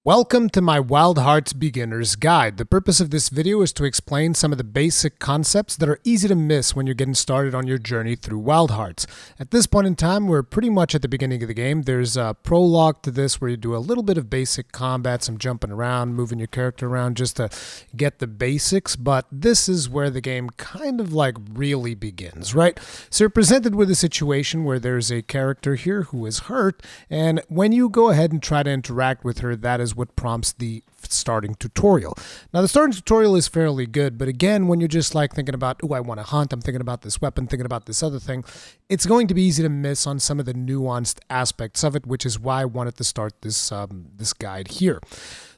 Welcome to my Wild Hearts Beginner's Guide. The purpose of this video is to explain some of the basic concepts that are easy to miss when you're getting started on your journey through Wild Hearts. At this point in time, we're pretty much at the beginning of the game. There's a prologue to this where you do a little bit of basic combat, some jumping around, moving your character around just to get the basics, but this is where the game kind of like really begins, right? So you're presented with a situation where there's a character here who is hurt, and when you go ahead and try to interact with her, that is what prompts the starting tutorial. Now, the starting tutorial is fairly good, but again, when you're just like thinking about, oh, I want to hunt, I'm thinking about this weapon, thinking about this other thing, it's going to be easy to miss on some of the nuanced aspects of it, which is why I wanted to start this guide here.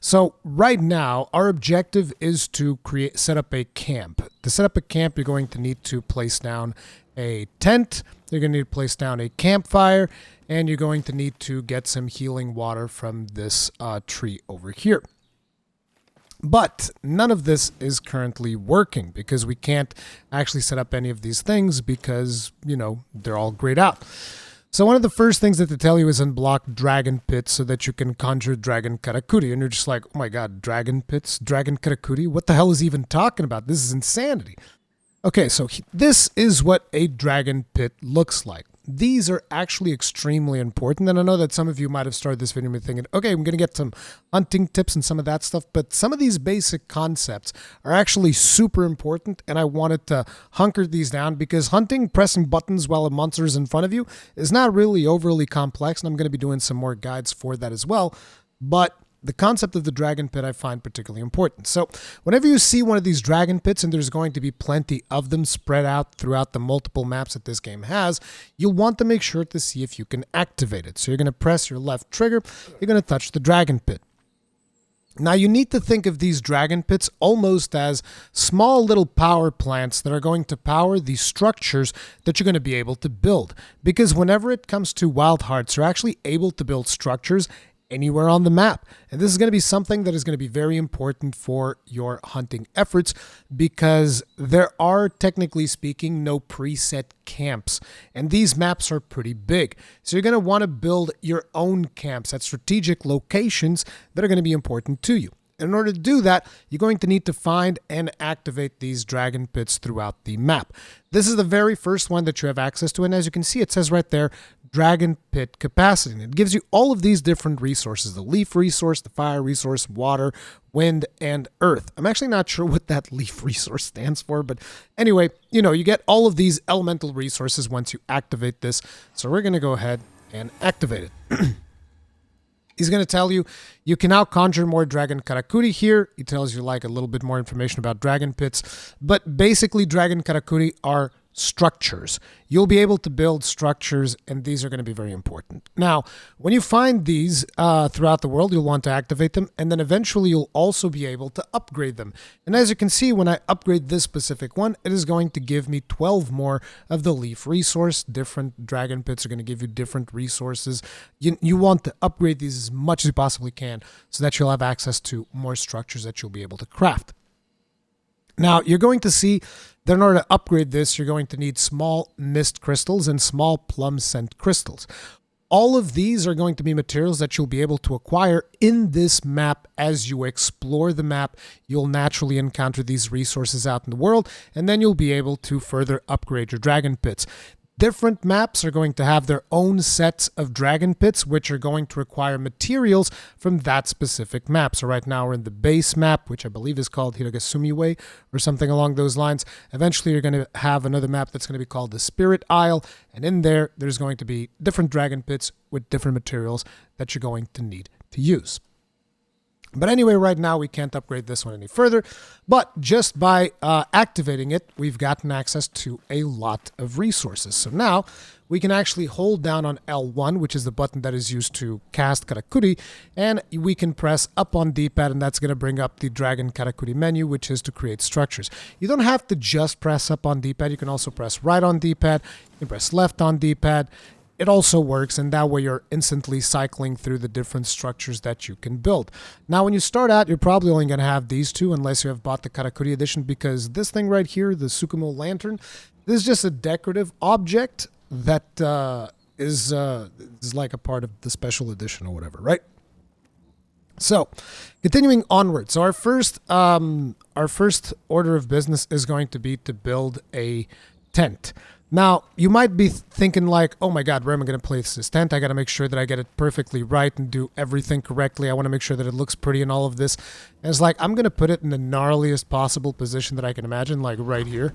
So right now, our objective is to set up a camp. To set up a camp, you're going to need to place down a tent, you're going to need to place down a campfire, and you're going to need to get some healing water from this tree over here. But none of this is currently working because we can't actually set up any of these things because, you know, they're all grayed out. So one of the first things that they tell you is unblock dragon pits so that you can conjure dragon Karakuri. And you're just like, oh my god, dragon pits, dragon Karakuri? What the hell is he even talking about? This is insanity. Okay, so this is what a dragon pit looks like. These are actually extremely important, and I know that some of you might have started this video thinking, okay, I'm going to get some hunting tips and some of that stuff, but some of these basic concepts are actually super important, and I wanted to hunker these down because hunting, pressing buttons while a monster is in front of you is not really overly complex, and I'm going to be doing some more guides for that as well, but the concept of the dragon pit I find particularly important. So whenever you see one of these dragon pits, and there's going to be plenty of them spread out throughout the multiple maps that this game has, you'll want to make sure to see if you can activate it. So you're going to press your left trigger, you're going to touch the dragon pit. Now you need to think of these dragon pits almost as small little power plants that are going to power the structures that you're going to be able to build. Because whenever it comes to Wild Hearts, you're actually able to build structures anywhere on the map. And this is going to be something that is going to be very important for your hunting efforts because there are, technically speaking, no preset camps. And these maps are pretty big. So you're going to want to build your own camps at strategic locations that are going to be important to you. In order to do that, you're going to need to find and activate these dragon pits throughout the map. This is the very first one that you have access to, and as you can see, it says right there, dragon pit capacity. And it gives you all of these different resources, the leaf resource, the fire resource, water, wind, and earth. I'm actually not sure what that leaf resource stands for, but anyway, you know, you get all of these elemental resources once you activate this. So we're going to go ahead and activate it. He's going to tell you, you can now conjure more dragon Karakuri here. He tells you like a little bit more information about dragon pits. But basically, dragon Karakuri are structures. You'll be able to build structures, and these are going to be very important. Now, when you find these throughout the world, you'll want to activate them, and then eventually you'll also be able to upgrade them. And as you can see, when I upgrade this specific one, it is going to give me 12 more of the leaf resource. Different dragon pits are going to give you different resources. You want to upgrade these as much as you possibly can so that you'll have access to more structures that you'll be able to craft. Now, you're going to see that in order to upgrade this, you're going to need small mist crystals and small plum scent crystals. All of these are going to be materials that you'll be able to acquire in this map as you explore the map. You'll naturally encounter these resources out in the world, and then you'll be able to further upgrade your dragon pits. Different maps are going to have their own sets of dragon pits, which are going to require materials from that specific map. So right now we're in the base map, which I believe is called Hiragasumi Way or something along those lines. Eventually you're going to have another map that's going to be called the Spirit Isle. And in there's going to be different dragon pits with different materials that you're going to need to use. But anyway, right now we can't upgrade this one any further, but just by activating it, we've gotten access to a lot of resources. So now we can actually hold down on L1, which is the button that is used to cast Karakuri, and we can press up on D-pad, and that's going to bring up the Dragon Karakuri menu, which is to create structures. You don't have to just press up on D-pad, you can also press right on D-pad, you can press left on D-pad. It also works, and that way you're instantly cycling through the different structures that you can build. Now, when you start out, you're probably only going to have these two unless you have bought the Karakuri edition, because this thing right here, the Tsukumo lantern, this is just a decorative object that is like a part of the special edition or whatever, right? So, continuing onward. So our first order of business is going to be to build a tent. Now, you might be thinking like, "Oh my God, where am I going to place this tent? I got to make sure that I get it perfectly right and do everything correctly. I want to make sure that it looks pretty and all of this." And it's like, I'm going to put it in the gnarliest possible position that I can imagine, like right here,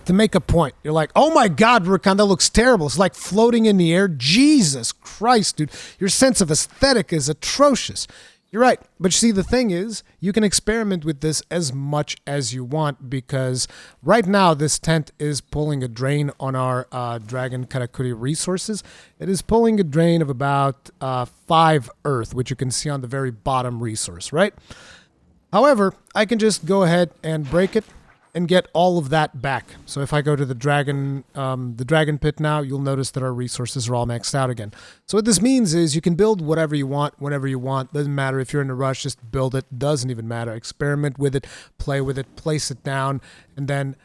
to make a point. You're like, "Oh my God, Rurikhan, that looks terrible. It's like floating in the air." Jesus Christ, dude. Your sense of aesthetic is atrocious. You're right. But you see, the thing is, you can experiment with this as much as you want, because right now this tent is pulling a drain on our Dragon Karakuri resources. It is pulling a drain of about 5 earth, which you can see on the very bottom resource, right? However, I can just go ahead and break it and get all of that back. So if I go to the dragon pit now, you'll notice that our resources are all maxed out again. So what this means is you can build whatever you want, whenever you want. Doesn't matter if you're in a rush, just build it. Doesn't even matter. Experiment with it, play with it, place it down, and then,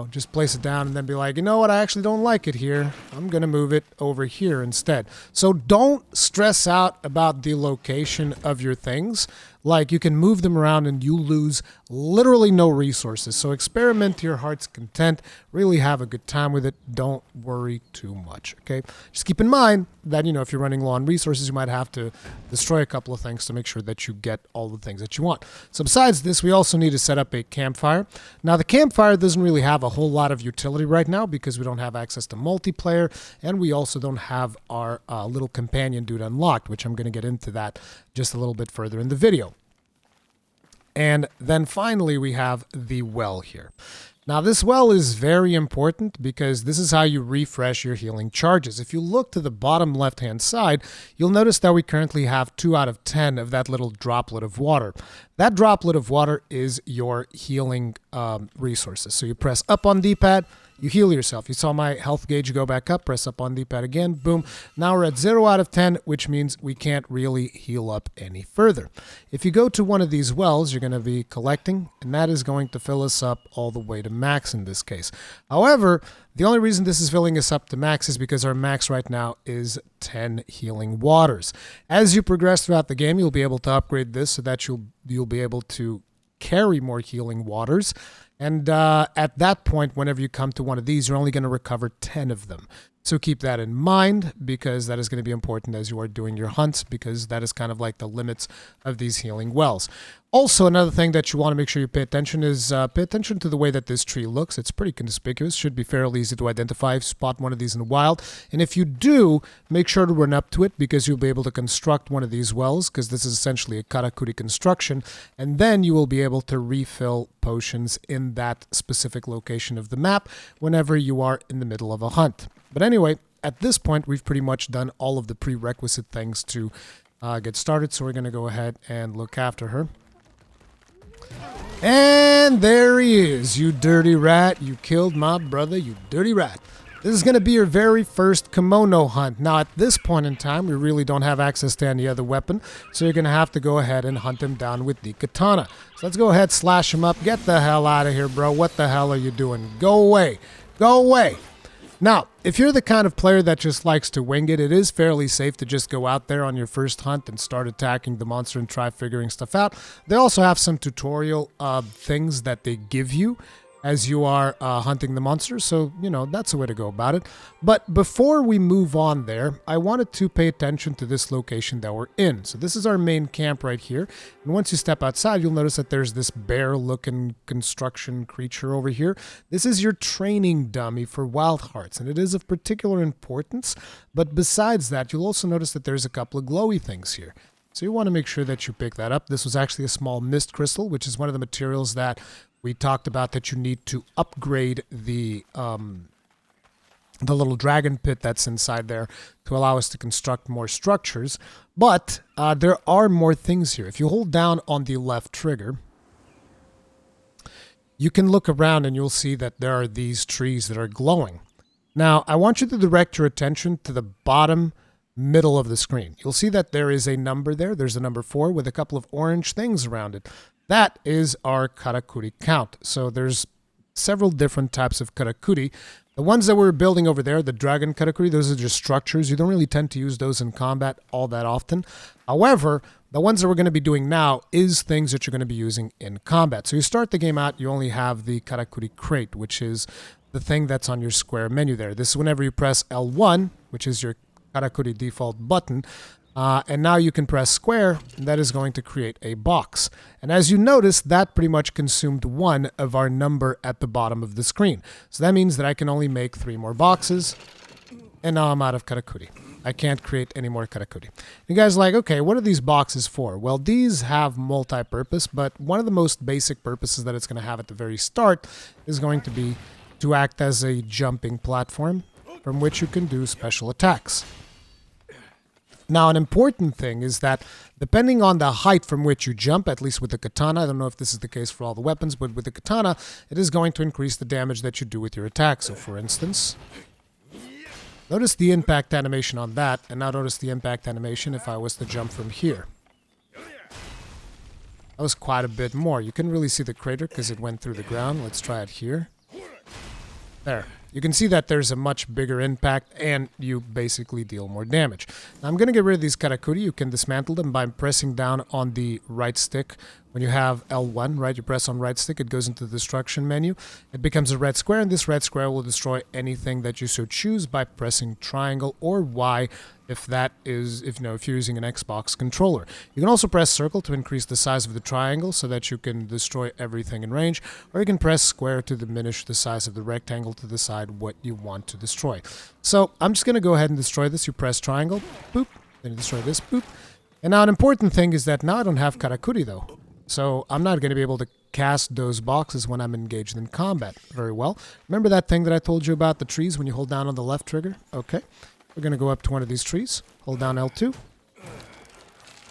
just place it down and then be like, "You know what, I actually don't like it here. I'm going to move it over here instead." So don't stress out about the location of your things. Like, you can move them around and you lose literally no resources. So experiment to your heart's content. Really have a good time with it. Don't worry too much, okay? Just keep in mind that, if you're running low on resources, you might have to destroy a couple of things to make sure that you get all the things that you want. So besides this, we also need to set up a campfire. Now, the campfire doesn't really have a whole lot of utility right now because we don't have access to multiplayer, and we also don't have our little companion dude unlocked, which I'm going to get into that just a little bit further in the video. And then finally, we have the well here. Now, this well is very important because this is how you refresh your healing charges. If you look to the bottom left-hand side, you'll notice that we currently have 2 out of 10 of that little droplet of water. That droplet of water is your healing resources. So you press up on D-pad, you heal yourself. You saw my health gauge go back up, press up on D-pad again, boom. Now we're at 0 out of 10, which means we can't really heal up any further. If you go to one of these wells, you're going to be collecting, and that is going to fill us up all the way to max in this case. However, the only reason this is filling us up to max is because our max right now is 10 healing waters. As you progress throughout the game, you'll be able to upgrade this so that you'll be able to carry more healing waters. And at that point, whenever you come to one of these, you're only going to recover 10 of them. So keep that in mind, because that is going to be important as you are doing your hunts, because that is kind of like the limits of these healing wells. Also, another thing that you want to make sure you pay attention is pay attention to the way that this tree looks. It's pretty conspicuous. Should be fairly easy to identify if you spot one of these in the wild. And if you do, make sure to run up to it, because you'll be able to construct one of these wells, because this is essentially a Karakuri construction. And then you will be able to refill potions in that specific location of the map whenever you are in the middle of a hunt. But anyway, at this point, we've pretty much done all of the prerequisite things to get started. So we're going to go ahead and look after her. And there he is. "You dirty rat. You killed my brother, you dirty rat." This is going to be your very first Kemono hunt. Now, at this point in time, we really don't have access to any other weapon, so you're going to have to go ahead and hunt him down with the katana. So let's go ahead, slash him up. Get the hell out of here, bro. What the hell are you doing? Go away. Go away. Now, if you're the kind of player that just likes to wing it, it is fairly safe to just go out there on your first hunt and start attacking the monster and try figuring stuff out. They also have some tutorial things that they give you as you are hunting the monster, so, that's a way to go about it. But before we move on there, I wanted to pay attention to this location that we're in. So this is our main camp right here, and once you step outside, you'll notice that there's this bear-looking construction creature over here. This is your training dummy for wild hearts, and it is of particular importance. But besides that, you'll also notice that there's a couple of glowy things here. So you want to make sure that you pick that up. This was actually a small mist crystal, which is one of the materials that we talked about that you need to upgrade the little dragon pit that's inside there to allow us to construct more structures. But there are more things here. If you hold down on the left trigger, you can look around and you'll see that there are these trees that are glowing. Now, I want you to direct your attention to the bottom middle of the screen. You'll see that there is a number there. There's a number 4 with a couple of orange things around it. That is our Karakuri count. So there's several different types of Karakuri, The ones that we're building over there, the dragon karakuri, those are just structures. You don't really tend to use those in combat all that often. However, the ones that we're going to be doing now is things that you're going to be using in combat. So you start the game out, you only have the karakuri crate, which is the thing that's on your square menu there. This is whenever you press L1, which is your karakuri default button, and now you can press square, and that is going to create a box. And as you notice, that pretty much consumed one of our number at the bottom of the screen. So that means that I can only make 3 more boxes, and now I'm out of karakuri. I can't create any more karakuri. You guys are like, okay, what are these boxes for? Well, these have multi-purpose, but one of the most basic purposes that it's going to have at the very start is going to be to act as a jumping platform from which you can do special attacks. Now, an important thing is that depending on the height from which you jump, at least with the katana, I don't know if this is the case for all the weapons, but with the katana, it is going to increase the damage that you do with your attack. So, for instance, notice the impact animation on that, and now notice the impact animation if I was to jump from here. That was quite a bit more. You couldn't really see the crater because it went through the ground. Let's try it here. There. You can see that there's a much bigger impact and you basically deal more damage. Now I'm going to get rid of these karakuri. You can dismantle them by pressing down on the right stick. When you have L1, right, you press on right stick, it goes into the destruction menu. It becomes a red square, and this red square will destroy anything that you so choose by pressing triangle or Y if you're using an Xbox controller. You can also press circle to increase the size of the triangle so that you can destroy everything in range, or you can press square to diminish the size of the rectangle to decide what you want to destroy. So I'm just going to go ahead and destroy this. You press triangle, boop, then you destroy this, boop. And now an important thing is that now I don't have karakuri though. So I'm not going to be able to cast those boxes when I'm engaged in combat very well. Remember that thing that I told you about the trees when you hold down on the left trigger? Okay. We're going to go up to one of these trees. Hold down L2.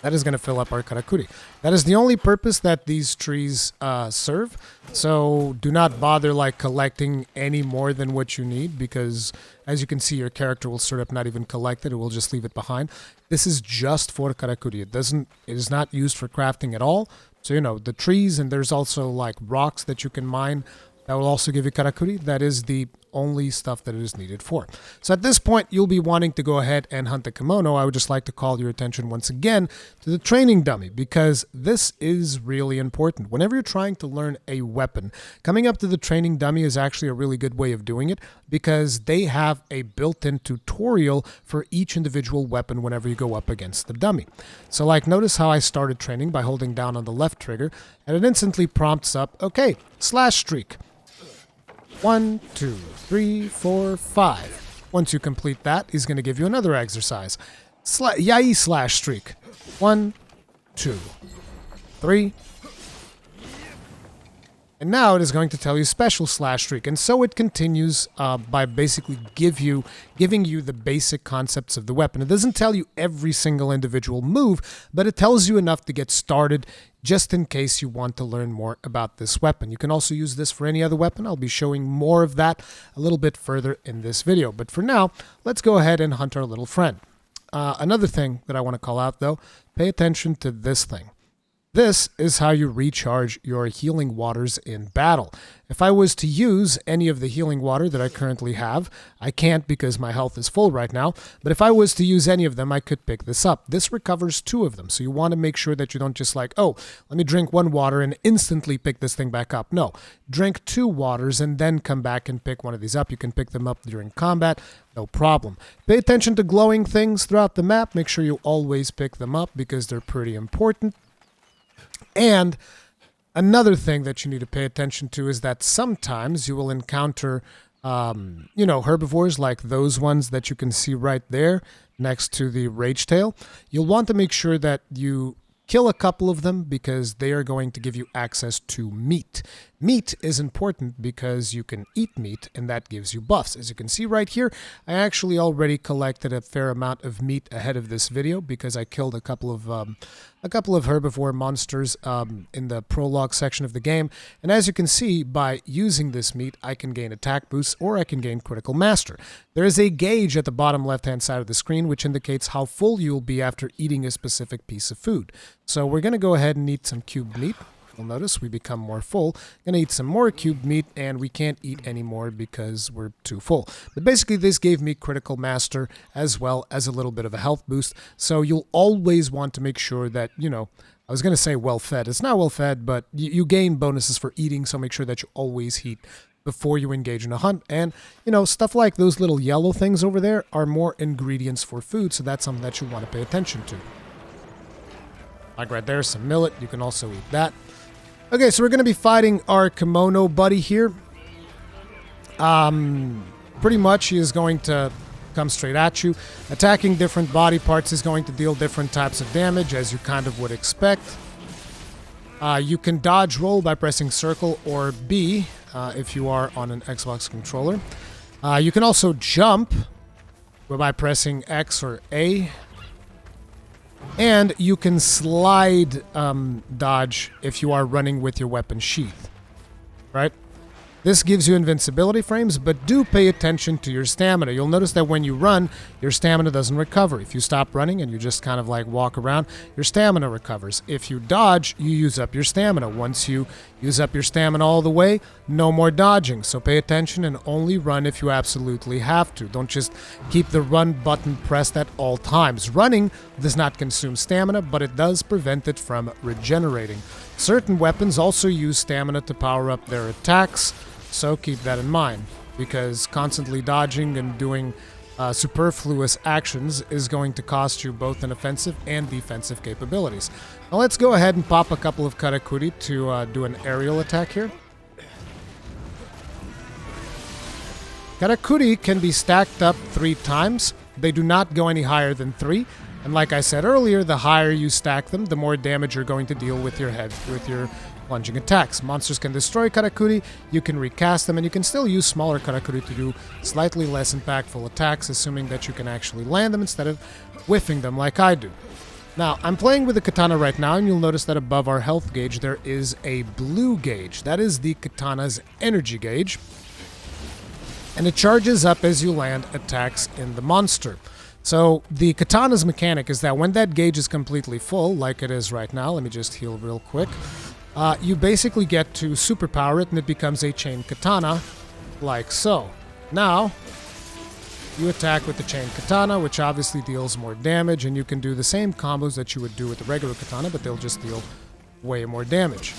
That is going to fill up our karakuri. That is the only purpose that these trees serve. So do not bother collecting any more than what you need, because as you can see, your character will sort of not even collect it. It will just leave it behind. This is just for karakuri. It is not used for crafting at all. So, the trees, and there's also rocks that you can mine that will also give you karakuri. That is the only stuff that it is needed for. So at this point, you'll be wanting to go ahead and hunt the Kemono. I would just like to call your attention once again to the training dummy, because this is really important. Whenever you're trying to learn a weapon, coming up to the training dummy is actually a really good way of doing it, because they have a built-in tutorial for each individual weapon whenever you go up against the dummy. So notice how I started training by holding down on the left trigger, and it instantly prompts up, okay, slash streak. 1, 2, 3, 4, 5. Once you complete that, he's going to give you another exercise. Yai slash streak. 1, 2, 3. And now it is going to tell you special slash streak. And so it continues by basically giving you the basic concepts of the weapon. It doesn't tell you every single individual move, but it tells you enough to get started just in case you want to learn more about this weapon. You can also use this for any other weapon. I'll be showing more of that a little bit further in this video. But for now, let's go ahead and hunt our little friend. Another thing that I want to call out, though, pay attention to this thing. This is how you recharge your healing waters in battle. If I was to use any of the healing water that I currently have, I can't because my health is full right now, but if I was to use any of them, I could pick this up. This recovers 2 of them, so you want to make sure that you don't just oh, let me drink 1 water and instantly pick this thing back up. No, drink 2 waters and then come back and pick one of these up. You can pick them up during combat, no problem. Pay attention to glowing things throughout the map. Make sure you always pick them up because they're pretty important. And another thing that you need to pay attention to is that sometimes you will encounter, herbivores like those ones that you can see right there next to the rage tail. You'll want to make sure that you kill a couple of them because they are going to give you access to meat. Meat is important because you can eat meat and that gives you buffs. As you can see right here, I actually already collected a fair amount of meat ahead of this video because I killed a couple of herbivore monsters in the prologue section of the game. And as you can see, by using this meat, I can gain attack boosts or I can gain critical master. There is a gauge at the bottom left-hand side of the screen which indicates how full you'll be after eating a specific piece of food. So we're going to go ahead and eat some cubed meat. You'll notice we become more full. Gonna eat some more cubed meat, and we can't eat anymore because we're too full. But basically, this gave me critical master as well as a little bit of a health boost. So you'll always want to make sure that, you know, I was gonna say well fed. It's not well fed, but you gain bonuses for eating, so make sure that you always eat before you engage in a hunt. And, you know, stuff like those little yellow things over there are more ingredients for food, so that's something that you want to pay attention to. Like right there, some millet. You can also eat that. Okay, so we're going to be fighting our Kemono buddy here. Pretty much he is going to come straight at you. Attacking different body parts is going to deal different types of damage, as you kind of would expect. You can dodge roll by pressing circle or B if you are on an Xbox controller. You can also jump by pressing X or A. And you can slide dodge if you are running with your weapon sheath, right? This gives you invincibility frames, but do pay attention to your stamina. You'll notice that when you run, your stamina doesn't recover. If you stop running and you just kind of like walk around, your stamina recovers. If you dodge, you use up your stamina. Once you use up your stamina all the way, no more dodging. So pay attention and only run if you absolutely have to. Don't just keep the run button pressed at all times. Running does not consume stamina, but it does prevent it from regenerating. Certain weapons also use stamina to power up their attacks. So keep that in mind, because constantly dodging and doing superfluous actions is going to cost you both in offensive and defensive capabilities. Now let's go ahead and pop a couple of Karakuri to do an aerial attack here. Karakuri can be stacked up 3 times. They do not go any higher than 3. And like I said earlier, the higher you stack them, the more damage you're going to deal with your head, with your plunging attacks. Monsters can destroy Karakuri, you can recast them, and you can still use smaller Karakuri to do slightly less impactful attacks, assuming that you can actually land them instead of whiffing them like I do. Now, I'm playing with the katana right now, and you'll notice that above our health gauge there is a blue gauge. That is the katana's energy gauge, and it charges up as you land attacks in the monster. So the katana's mechanic is that when that gauge is completely full, like it is right now, let me just heal real quick, you basically get to superpower it and it becomes a chain katana, like so. Now, you attack with the chain katana, which obviously deals more damage, and you can do the same combos that you would do with the regular katana, but they'll just deal way more damage.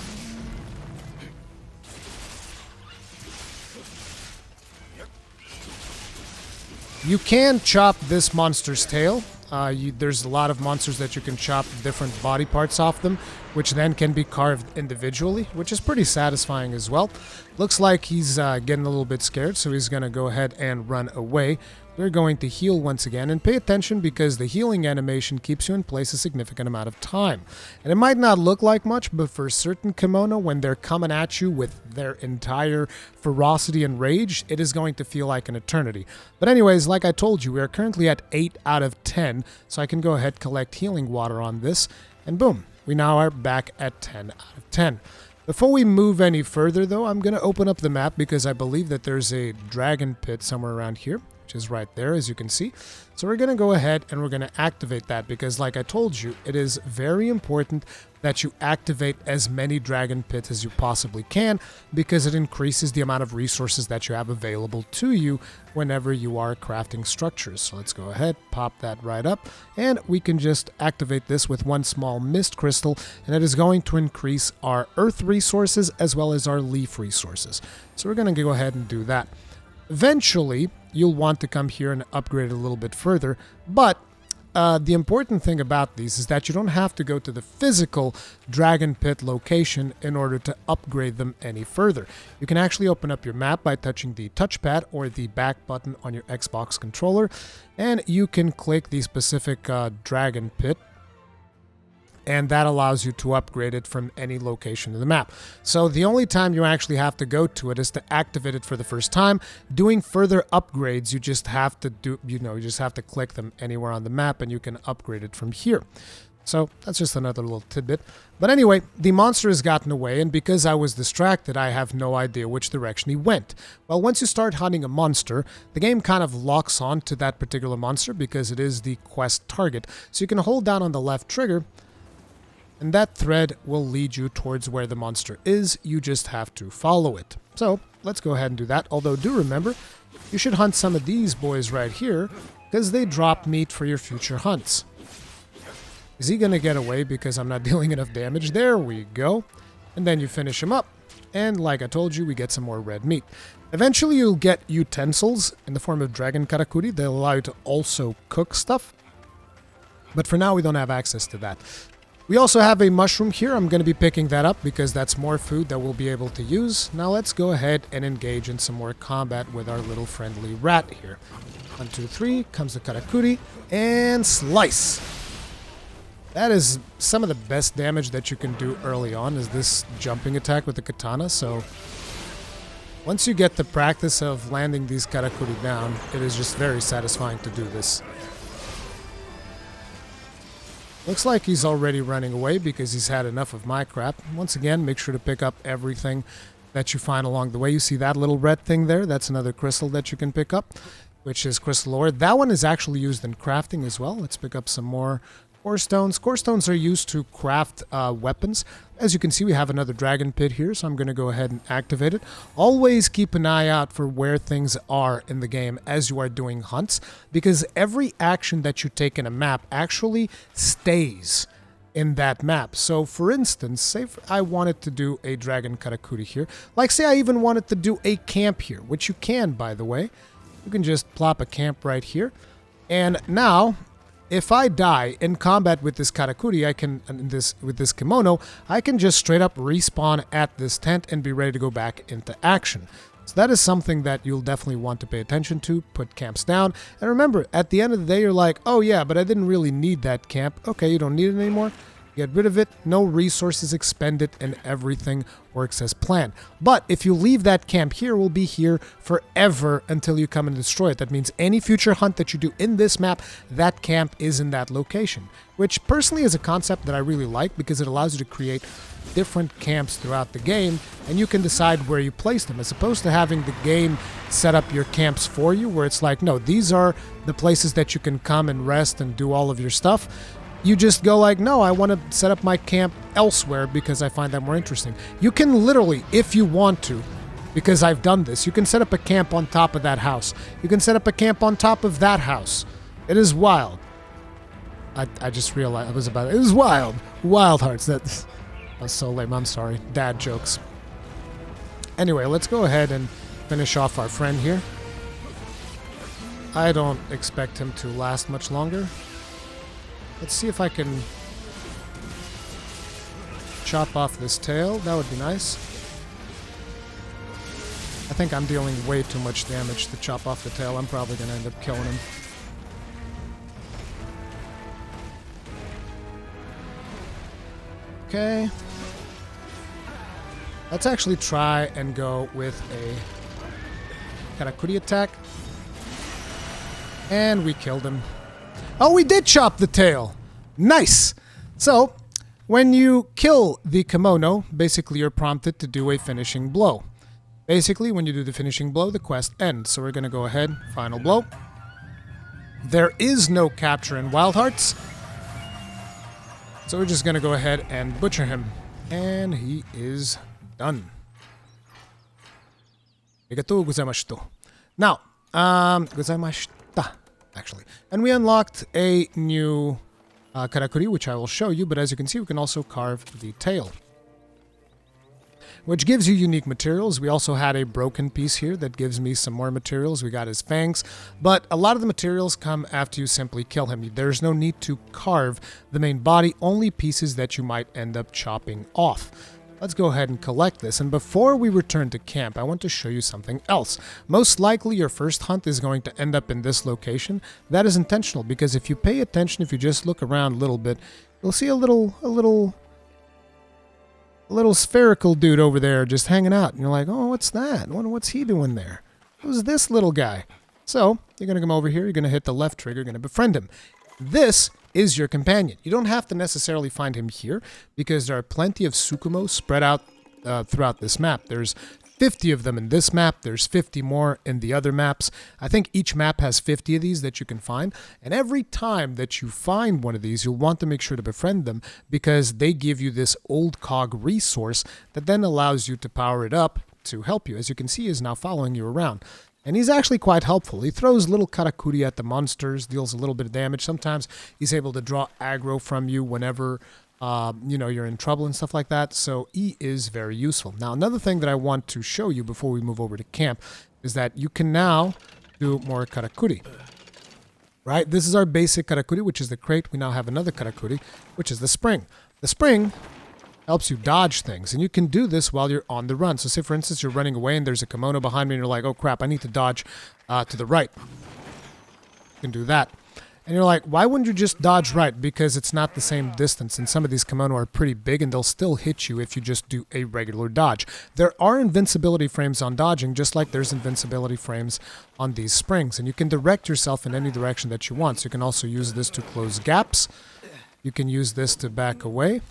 You can chop this monster's tail. There's a lot of monsters that you can chop different body parts off them, which then can be carved individually, which is pretty satisfying as well. Looks like he's getting a little bit scared, so he's going to go ahead and run away. We're going to heal once again, and pay attention because the healing animation keeps you in place a significant amount of time. And it might not look like much, but for certain Kemono, when they're coming at you with their entire ferocity and rage, it is going to feel like an eternity. But anyways, like I told you, we are currently at 8 out of 10, so I can go ahead, collect healing water on this, and boom, we now are back at 10 out of 10. Before we move any further, though, I'm going to open up the map because I believe that there's a dragon pit somewhere around here, which is right there, as you can see. So we're going to go ahead and we're going to activate that because, like I told you, it is very important that you activate as many dragon pits as you possibly can because it increases the amount of resources that you have available to you whenever you are crafting structures. So let's go ahead, pop that right up, and we can just activate this with one small mist crystal, and it is going to increase our earth resources as well as our leaf resources. So we're going to go ahead and do that. Eventually, you'll want to come here and upgrade a little bit further, but the important thing about these is that you don't have to go to the physical dragon pit location in order to upgrade them any further. You can actually open up your map by touching the touchpad or the back button on your Xbox controller, and you can click the specific dragon pit, and that allows you to upgrade it from any location of the map. So the only time you actually have to go to it is to activate it for the first time. Doing further upgrades, you just have to you just have to click them anywhere on the map and you can upgrade it from here. So that's just another little tidbit. But anyway, the monster has gotten away, and because I was distracted, I have no idea which direction he went. Well, once you start hunting a monster, the game kind of locks on to that particular monster because it is the quest target. So you can hold down on the left trigger, and that thread will lead you towards where the monster is. You just have to follow it. So let's go ahead and do that. Although do remember, you should hunt some of these boys right here because they drop meat for your future hunts. Is he going to get away because I'm not dealing enough damage? There we go. And then you finish him up. And like I told you, we get some more red meat. Eventually you'll get utensils in the form of dragon karakuri. They'll allow you to also cook stuff. But for now we don't have access to that. We also have a mushroom here. I'm going to be picking that up because that's more food that we'll be able to use. Now let's go ahead and engage in some more combat with our little friendly rat here. 1, 2, 3, comes the karakuri, and slice. That is some of the best damage that you can do early on, is this jumping attack with the katana. So once you get the practice of landing these karakuri down, it is just very satisfying to do this. Looks like he's already running away because he's had enough of my crap. Once again, make sure to pick up everything that you find along the way. You see that little red thing there? That's another crystal that you can pick up, which is crystal ore. That one is actually used in crafting as well. Let's pick up some more core stones. Core stones are used to craft weapons. As you can see, we have another dragon pit here, so I'm going to go ahead and activate it. Always keep an eye out for where things are in the game as you are doing hunts, because every action that you take in a map actually stays in that map. So for instance, say I wanted to do a dragon karakuri here, like say I even wanted to do a camp here, which you can, by the way. You can just plop a camp right here, and now if I die in combat with this karakuri, I can, with this kemono, I can just straight up respawn at this tent and be ready to go back into action. So that is something that you'll definitely want to pay attention to. Put camps down. And remember, at the end of the day, you're like, oh yeah, but I didn't really need that camp. Okay, you don't need it anymore. Get rid of it. No resources expended, and everything works as planned. But if you leave that camp here, we'll be here forever until you come and destroy it. That means any future hunt that you do in this map, that camp is in that location. Which personally is a concept that I really like because it allows you to create different camps throughout the game, and you can decide where you place them, as opposed to having the game set up your camps for you, where it's like, no, these are the places that you can come and rest and do all of your stuff. You just go like, no, I want to set up my camp elsewhere because I find that more interesting. You can literally, if you want to, because I've done this, you can set up a camp on top of that house. You can set up a camp on top of that house. It is wild. I just realized I was about it. It was wild. Wild hearts. That was so lame. I'm sorry. Dad jokes. Anyway, let's go ahead and finish off our friend here. I don't expect him to last much longer. Let's see if I can chop off this tail. That would be nice. I think I'm dealing way too much damage to chop off the tail. I'm probably going to end up killing him. Okay. Let's actually try and go with a Karakuri attack. And we killed him. Oh, we did chop the tail. Nice. So, when you kill the Kemono, basically you're prompted to do a finishing blow. Basically, when you do the finishing blow, the quest ends. So we're going to go ahead, final blow. There is no capture in Wild Hearts. So we're just going to go ahead and butcher him. And he is done. Arigatou gozaimashita. Now, gozaimashita, actually. And we unlocked a new Karakuri, which I will show you. But as you can see, we can also carve the tail, which gives you unique materials. We also had a broken piece here that gives me some more materials. We got his fangs, but a lot of the materials come after you simply kill him. There's no need to carve the main body, only pieces that you might end up chopping off. Let's go ahead and collect this, and before we return to camp, I want to show you something else. Most likely your first hunt is going to end up in this location. That is intentional, because if you pay attention, if you just look around a little bit, you'll see a little spherical dude over there just hanging out. And you're like, oh, what's that? I wonder what's he doing there? Who's this little guy? So, you're going to come over here, you're going to hit the left trigger, you're going to befriend him. This is your companion. You don't have to necessarily find him here, because there are plenty of Tsukumo spread out throughout this map. There's 50 of them in this map. There's 50 more in the other maps. I think each map has 50 of these that you can find. And every time that you find one of these, you'll want to make sure to befriend them because they give you this old cog resource that then allows you to power it up to help you. As you can see, he is now following you around. And he's actually quite helpful. He throws little Karakuri at the monsters, deals a little bit of damage. Sometimes he's able to draw aggro from you whenever you're in trouble and stuff like that. So he is very useful. Now, another thing that I want to show you before we move over to camp is that you can now do more Karakuri. Right? This is our basic Karakuri, which is the crate. We now have another Karakuri, which is the spring. The spring helps you dodge things, and you can do this while you're on the run. So say, for instance, you're running away and there's a Kemono behind me and you're like, oh crap, I need to dodge to the right. You can do that. And you're like, why wouldn't you just dodge right? Because it's not the same distance, and some of these Kemono are pretty big and they'll still hit you if you just do a regular dodge. There are invincibility frames on dodging, just like there's invincibility frames on these springs, and you can direct yourself in any direction that you want. So you can also use this to close gaps. You can use this to back away.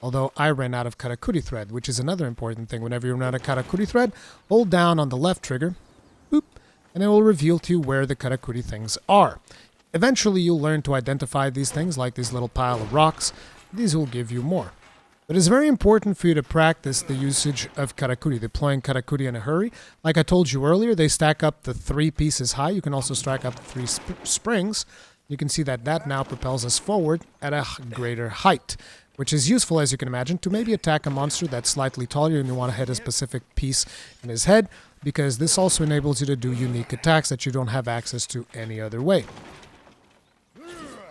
Although I ran out of Karakuri thread, which is another important thing. Whenever you run out of Karakuri thread, hold down on the left trigger, boop, and it will reveal to you where the Karakuri things are. Eventually, you'll learn to identify these things, like this little pile of rocks. These will give you more. But it's very important for you to practice the usage of Karakuri, deploying Karakuri in a hurry. Like I told you earlier, they stack up to 3 pieces high. You can also stack up to 3 springs. You can see that that now propels us forward at a greater height, which is useful, as you can imagine, to maybe attack a monster that's slightly taller and you want to hit a specific piece in his head, because this also enables you to do unique attacks that you don't have access to any other way.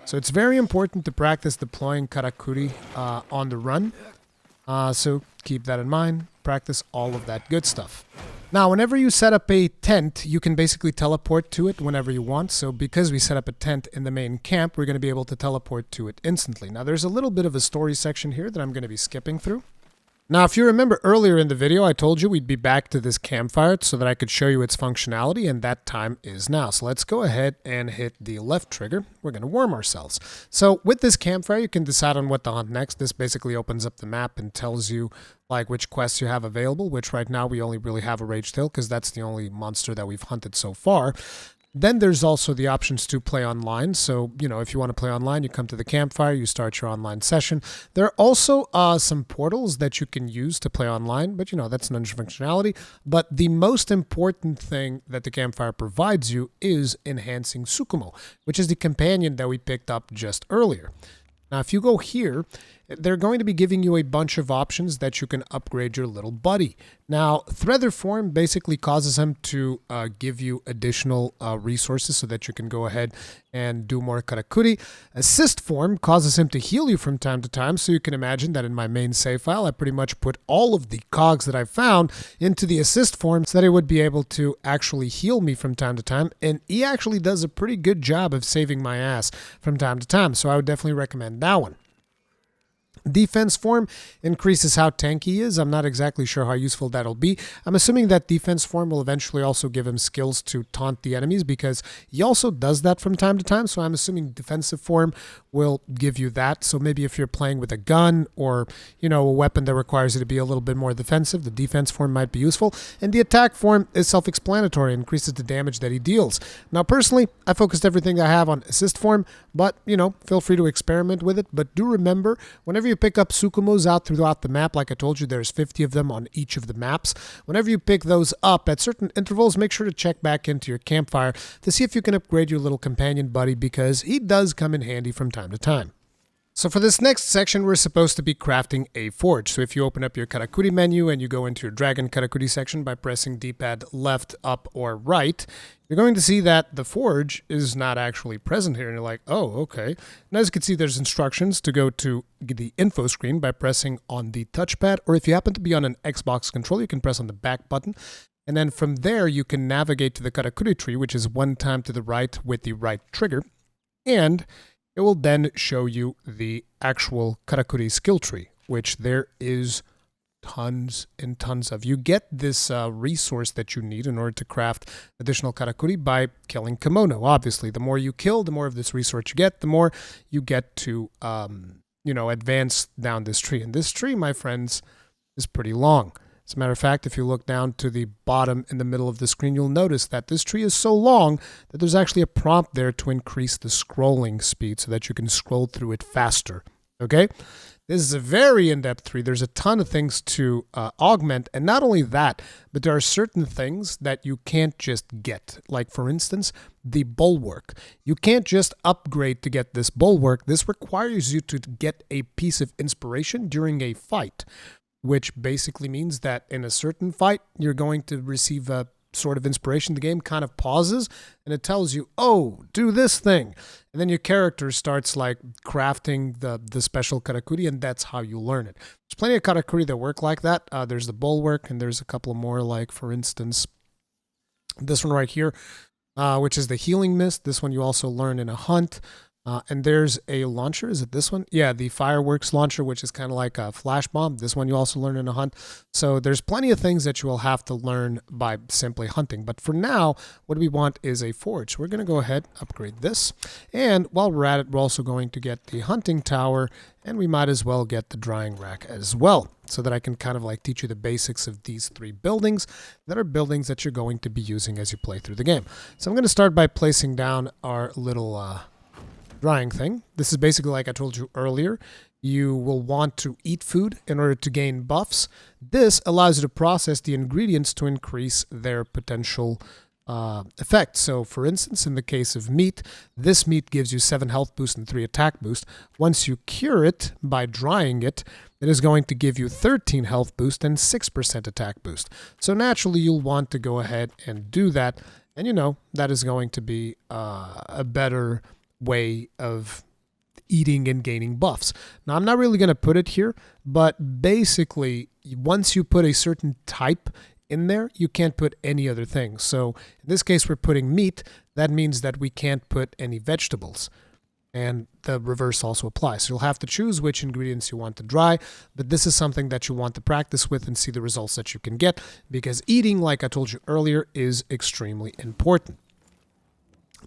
So it's very important to practice deploying Karakuri on the run. So keep that in mind. Practice all of that good stuff. Now, whenever you set up a tent, you can basically teleport to it whenever you want. So because we set up a tent in the main camp, we're going to be able to teleport to it instantly. Now, there's a little bit of a story section here that I'm going to be skipping through. Now, if you remember earlier in the video, I told you we'd be back to this campfire so that I could show you its functionality, and that time is now. So let's go ahead and hit the left trigger. We're going to warm ourselves. So with this campfire, you can decide on what to hunt next. This basically opens up the map and tells you like which quests you have available, which right now we only really have a Rage Tail because that's the only monster that we've hunted so far. Then there's also the options to play online. So, if you want to play online, you come to the campfire, you start your online session. There are also some portals that you can use to play online, but that's an extra functionality. But the most important thing that the campfire provides you is enhancing Tsukumo, which is the companion that we picked up just earlier. Now, if you go here, they're going to be giving you a bunch of options that you can upgrade your little buddy. Now, Threader Form basically causes him to give you additional resources so that you can go ahead and do more Karakuri. Assist Form causes him to heal you from time to time, so you can imagine that in my main save file, I pretty much put all of the cogs that I found into the Assist Form so that it would be able to actually heal me from time to time, and he actually does a pretty good job of saving my ass from time to time, so I would definitely recommend that one. Defense Form increases how tanky he is. I'm not exactly sure how useful that'll be. I'm assuming that Defense Form will eventually also give him skills to taunt the enemies because he also does that from time to time. So I'm assuming Defensive Form will give you that. So maybe if you're playing with a gun or, a weapon that requires you to be a little bit more defensive, the Defense Form might be useful. And the Attack Form is self-explanatory, increases the damage that he deals. Now, personally, I focused everything I have on Assist Form, but, feel free to experiment with it. But do remember, whenever you pick up Tsukumos out throughout the map, like I told you, there's 50 of them on each of the maps. Whenever you pick those up at certain intervals, make sure to check back into your campfire to see if you can upgrade your little companion buddy because he does come in handy from time to time. So for this next section, we're supposed to be crafting a forge. So if you open up your Karakuri menu and you go into your Dragon Karakuri section by pressing D-pad left, up, or right, you're going to see that the forge is not actually present here. And you're like, oh, okay. And as you can see, there's instructions to go to the info screen by pressing on the touchpad. Or if you happen to be on an Xbox controller, you can press on the back button. And then from there, you can navigate to the Karakuri tree, which is 1 time to the right with the right trigger. And it will then show you the actual Karakuri skill tree, which there is tons and tons of. You get this resource that you need in order to craft additional Karakuri by killing Kemono. Obviously, the more you kill, the more of this resource you get, the more you get to, advance down this tree. And this tree, my friends, is pretty long. As a matter of fact, if you look down to the bottom in the middle of the screen, you'll notice that this tree is so long that there's actually a prompt there to increase the scrolling speed so that you can scroll through it faster. Okay? This is a very in-depth tree. There's a ton of things to augment, and not only that, but there are certain things that you can't just get. Like, for instance, the bulwark. You can't just upgrade to get this bulwark. This requires you to get a piece of inspiration during a fight, which basically means that in a certain fight, you're going to receive a sort of inspiration. The game kind of pauses and it tells you, oh, do this thing. And then your character starts like crafting the special Karakuri, and that's how you learn it. There's plenty of Karakuri that work like that. There's the bulwark, and there's a couple more, like for instance, this one right here, which is the healing mist. This one you also learn in a hunt. And there's a launcher. Is it this one? Yeah, the fireworks launcher, which is kind of like a flash bomb. This one you also learn in a hunt. So there's plenty of things that you will have to learn by simply hunting. But for now, what we want is a forge. We're going to go ahead, upgrade this. And while we're at it, we're also going to get the hunting tower, and we might as well get the drying rack as well, so that I can kind of like teach you the basics of these three buildings that are buildings that you're going to be using as you play through the game. So I'm going to start by placing down our little drying thing. This is basically, like I told you earlier, you will want to eat food in order to gain buffs. This allows you to process the ingredients to increase their potential effect. So for instance, in the case of meat, this meat gives you 7 health boost and 3 attack boost. Once you cure it by drying it, it is going to give you 13 health boost and 6% attack boost. So naturally, you'll want to go ahead and do that. And you know, that is going to be a better way of eating and gaining buffs. Now, I'm not really going to put it here, but basically, once you put a certain type in there, you can't put any other thing. So in this case, we're putting meat. That means that we can't put any vegetables. And the reverse also applies. So you'll have to choose which ingredients you want to dry, but this is something that you want to practice with and see the results that you can get, because eating, like I told you earlier, is extremely important.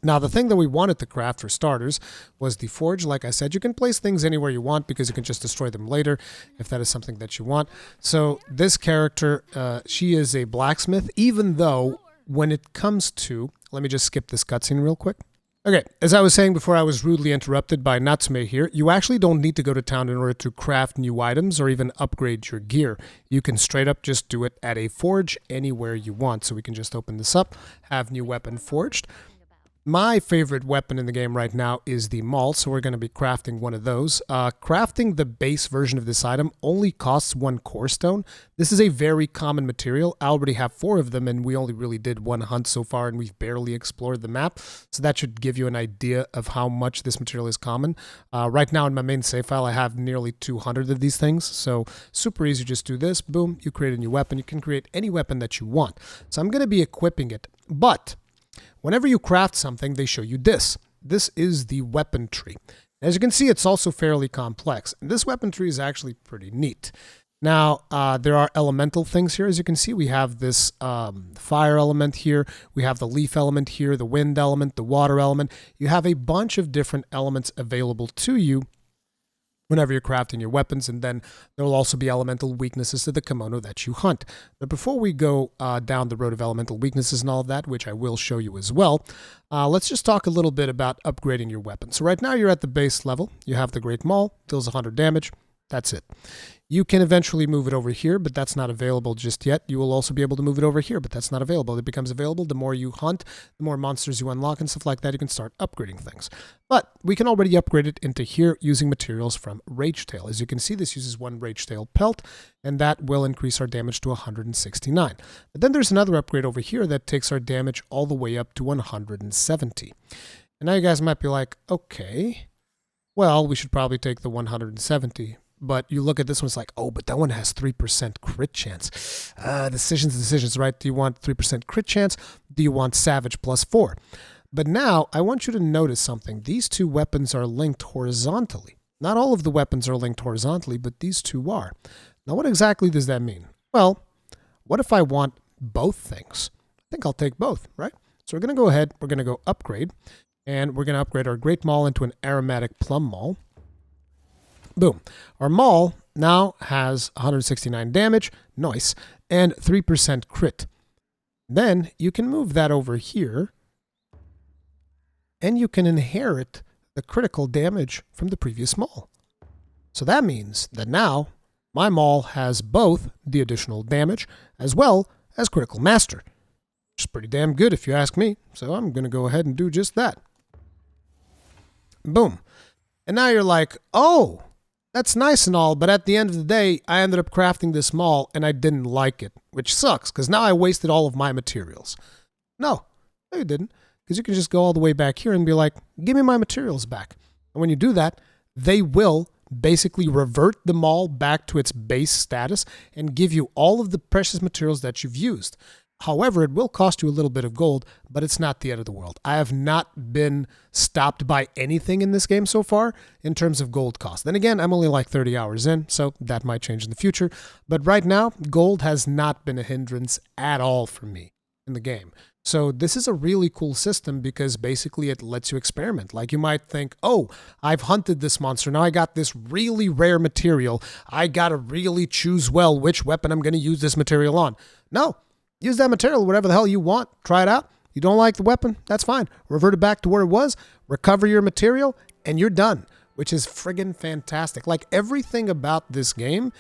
Now, the thing that we wanted to craft for starters was the forge. Like I said, you can place things anywhere you want because you can just destroy them later if that is something that you want. So this character, she is a blacksmith, even though when it comes to... Let me just skip this cutscene real quick. Okay, as I was saying before, I was rudely interrupted by Natsume here. You actually don't need to go to town in order to craft new items or even upgrade your gear. You can straight up just do it at a forge anywhere you want. So we can just open this up, have new weapon forged. My favorite weapon in the game right now is the maul, so we're going to be crafting one of those. Crafting the base version of this item only costs 1 core stone. This is a very common material. I already have 4 of them, and we only really did 1 hunt so far, and we've barely explored the map. So that should give you an idea of how much this material is common. Right now in my main save file, I have nearly 200 of these things. So super easy, just do this. Boom, you create a new weapon. You can create any weapon that you want. So I'm going to be equipping it, but whenever you craft something, they show you this. This is the weapon tree. As you can see, it's also fairly complex. And this weapon tree is actually pretty neat. Now, there are elemental things here. As you can see, we have this fire element here. We have the leaf element here, the wind element, the water element. You have a bunch of different elements available to you whenever you're crafting your weapons, and then there will also be elemental weaknesses to the Kemono that you hunt. But before we go down the road of elemental weaknesses and all of that, which I will show you as well, let's just talk a little bit about upgrading your weapon. So right now you're at the base level. You have the Great Maul, deals 100 damage. That's it. You can eventually move it over here, but that's not available just yet. You will also be able to move it over here, but that's not available. It becomes available the more you hunt, the more monsters you unlock and stuff like that. You can start upgrading things. But we can already upgrade it into here using materials from Rage Tail. As you can see, this uses 1 Rage Tail pelt, and that will increase our damage to 169. But then there's another upgrade over here that takes our damage all the way up to 170. And now you guys might be like, okay, well, we should probably take the 170. But you look at this one, it's like, oh, but that one has 3% crit chance. Decisions, right? Do you want 3% crit chance? Do you want Savage plus 4? But now, I want you to notice something. These 2 weapons are linked horizontally. Not all of the weapons are linked horizontally, but these 2 are. Now, what exactly does that mean? Well, what if I want both things? I think I'll take both, right? So we're going to go ahead, we're going to go upgrade, and we're going to upgrade our Great Maul into an Aromatic Plum Maul. Boom. Our maul now has 169 damage, nice, and 3% crit. Then you can move that over here, and you can inherit the critical damage from the previous maul. So that means that now my maul has both the additional damage as well as critical master. Which is pretty damn good if you ask me, so I'm going to go ahead and do just that. Boom. And now you're like, oh, that's nice and all, but at the end of the day, I ended up crafting this maul and I didn't like it, which sucks because now I wasted all of my materials. No, you didn't, because you can just go all the way back here and be like, give me my materials back. And when you do that, they will basically revert the maul back to its base status and give you all of the precious materials that you've used. However, it will cost you a little bit of gold, but it's not the end of the world. I have not been stopped by anything in this game so far in terms of gold cost. Then again, I'm only like 30 hours in, so that might change in the future. But right now, gold has not been a hindrance at all for me in the game. So this is a really cool system because basically it lets you experiment. Like you might think, oh, I've hunted this monster. Now I got this really rare material. I got to really choose well which weapon I'm going to use this material on. No. Use that material, whatever the hell you want. Try it out. You don't like the weapon? That's fine. Revert it back to where it was. Recover your material, and you're done, which is friggin' fantastic. Like, everything about this game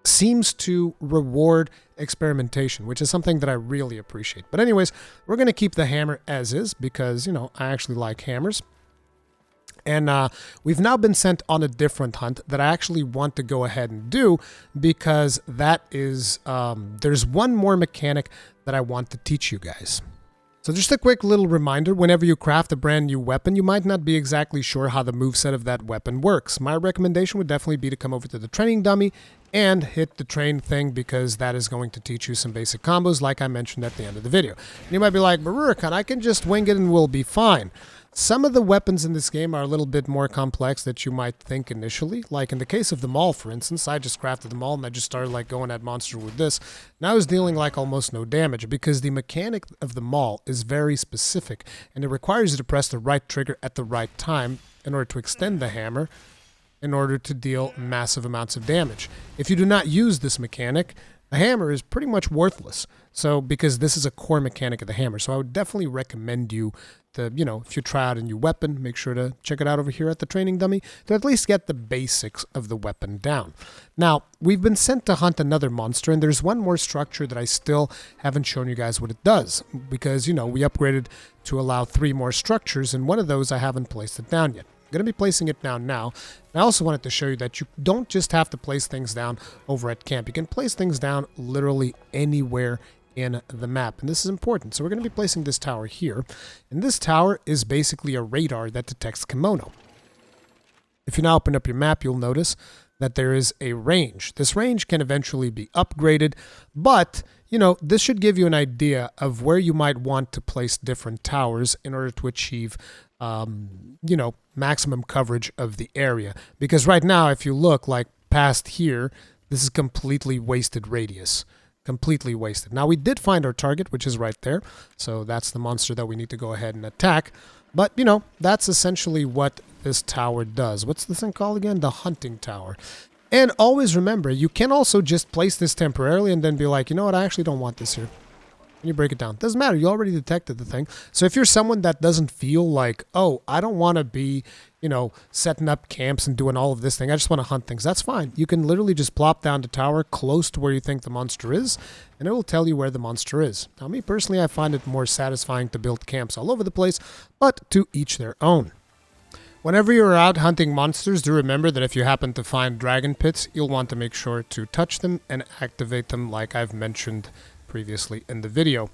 seems to reward experimentation, which is something that I really appreciate. But anyways, we're going to keep the hammer as is because, you know, I actually like hammers. And we've now been sent on a different hunt that I actually want to go ahead and do because that is, there's one more mechanic that I want to teach you guys. So just a quick little reminder, whenever you craft a brand new weapon, you might not be exactly sure how the moveset of that weapon works. My recommendation would definitely be to come over to the training dummy and hit the train thing because that is going to teach you some basic combos like I mentioned at the end of the video. And you might be like, but Rurikhan, I can just wing it and we'll be fine. Some of the weapons in this game are a little bit more complex than you might think initially. Like in the case of the maul, for instance, I just crafted the maul and I just started like going at monster with this. Now I was dealing like almost no damage because the mechanic of the maul is very specific and it requires you to press the right trigger at the right time in order to extend the hammer in order to deal massive amounts of damage. If you do not use this mechanic, the hammer is pretty much worthless. So, because this is a core mechanic of the hammer. So I would definitely recommend you to, you know, if you try out a new weapon, make sure to check it out over here at the training dummy to at least get the basics of the weapon down. Now, we've been sent to hunt another monster, and there's one more structure that I still haven't shown you guys what it does. Because, you know, we upgraded to allow 3 more structures, and one of those I haven't placed it down yet. I'm going to be placing it down now. I also wanted to show you that you don't just have to place things down over at camp. You can place things down literally anywhere in the map, and this is important. So we're going to be placing this tower here, and this tower is basically a radar that detects Kemono. If you now open up your map, you'll notice that there is a range. This range can eventually be upgraded, but you know, this should give you an idea of where you might want to place different towers in order to achieve you know, maximum coverage of the area. Because right now, if you look like past here, this is completely wasted radius. Completely wasted. Now, we did find our target, which is right there. So that's the monster that we need to go ahead and attack. But, you know, that's essentially what this tower does. What's this thing called again? The hunting tower. And always remember, you can also just place this temporarily and then be like, you know what, I actually don't want this here. And you break it down. Doesn't matter. You already detected the thing. So if you're someone that doesn't feel like, oh, I don't want to be, you know, setting up camps and doing all of this thing. I just want to hunt things. That's fine. You can literally just plop down the tower close to where you think the monster is, and it will tell you where the monster is. Now, me personally, I find it more satisfying to build camps all over the place, but to each their own. Whenever you're out hunting monsters, do remember that if you happen to find dragon pits, you'll want to make sure to touch them and activate them like I've mentioned previously in the video.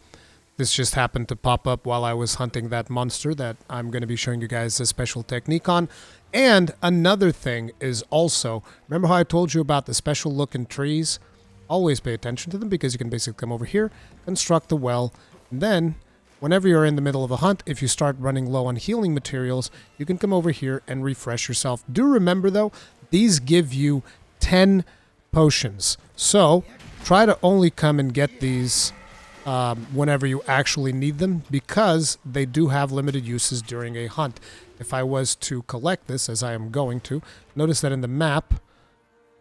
This just happened to pop up while I was hunting that monster that I'm going to be showing you guys a special technique on. And another thing is also, remember how I told you about the special looking trees? Always pay attention to them because you can basically come over here, construct a well, and then whenever you're in the middle of a hunt, if you start running low on healing materials, you can come over here and refresh yourself. Do remember though, these give you 10 potions. So try to only come and get these whenever you actually need them because they do have limited uses during a hunt. If I was to collect this, as I am going to, notice that in the map,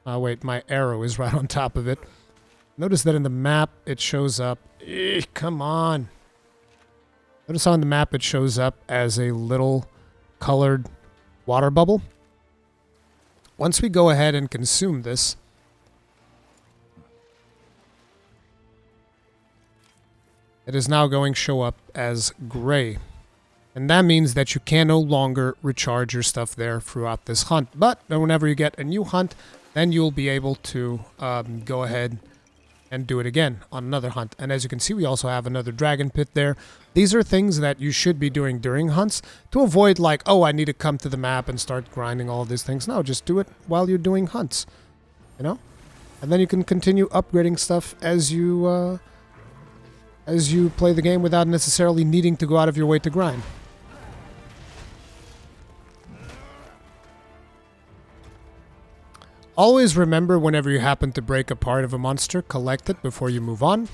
Oh, wait, my arrow is right on top of it. Notice that in the map, it shows up... come on. Notice how on the map it shows up as a little colored water bubble. Once we go ahead and consume this, it is now going to show up as gray. And that means that you can no longer recharge your stuff there throughout this hunt. But whenever you get a new hunt, then you'll be able to go ahead and do it again on another hunt. And as you can see, we also have another dragon pit there. These are things that you should be doing during hunts to avoid like, oh, I need to come to the map and start grinding all of these things. No, just do it while you're doing hunts, you know? And then you can continue upgrading stuff as you play the game without necessarily needing to go out of your way to grind. Always remember whenever you happen to break a part of a monster, collect it before you move on.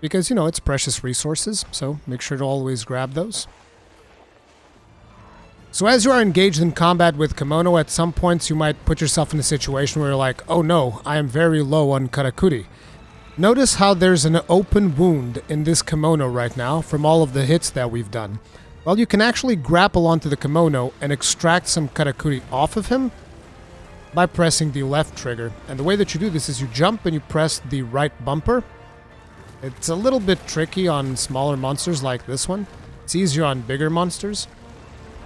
Because, you know, it's precious resources, so make sure to always grab those. So as you are engaged in combat with Kemono, at some points you might put yourself in a situation where you're like, oh no, I am very low on Karakuri. Notice how there's an open wound in this Kemono right now from all of the hits that we've done. Well, you can actually grapple onto the Kemono and extract some Karakuri off of him by pressing the left trigger. And the way that you do this is you jump and you press the right bumper. It's a little bit tricky on smaller monsters like this one. It's easier on bigger monsters.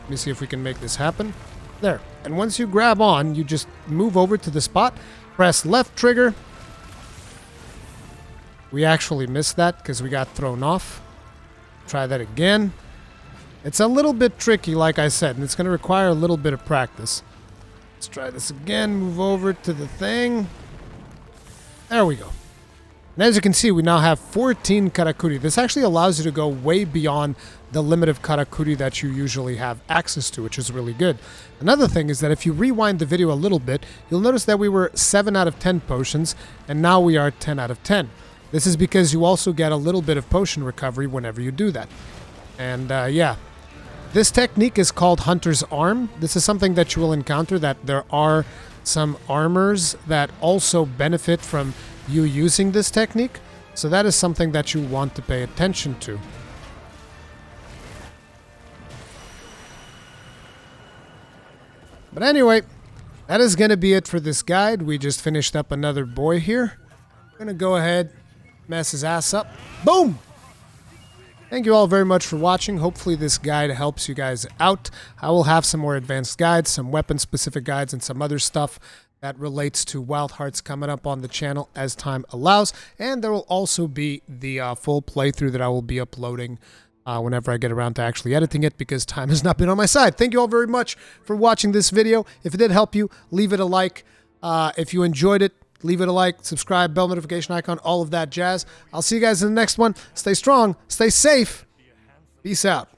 Let me see if we can make this happen. There. And once you grab on, you just move over to the spot, press left trigger. We actually missed that because we got thrown off. Try that again. It's a little bit tricky, like I said, and it's going to require a little bit of practice. Let's try this again. Move over to the thing. There we go. And as you can see, we now have 14 Karakuri. This actually allows you to go way beyond the limit of Karakuri that you usually have access to, which is really good. Another thing is that if you rewind the video a little bit, you'll notice that we were 7 out of 10 potions, and now we are 10 out of 10. This is because you also get a little bit of potion recovery whenever you do that. And yeah. This technique is called Hunter's Arm. This is something that you will encounter, that there are some armors that also benefit from you using this technique. So that is something that you want to pay attention to. But anyway, that is going to be it for this guide. We just finished up another boy here. I'm going to go ahead, mess his ass up. Boom! Thank you all very much for watching. Hopefully this guide helps you guys out. I will have some more advanced guides, some weapon-specific guides, and some other stuff that relates to Wild Hearts coming up on the channel as time allows. And there will also be the full playthrough that I will be uploading whenever I get around to actually editing it, because time has not been on my side. Thank you all very much for watching this video. If it did help you, leave it a like. If you enjoyed it, leave it a like, subscribe, bell notification icon, all of that jazz. I'll see you guys in the next one. Stay strong, stay safe. Peace out.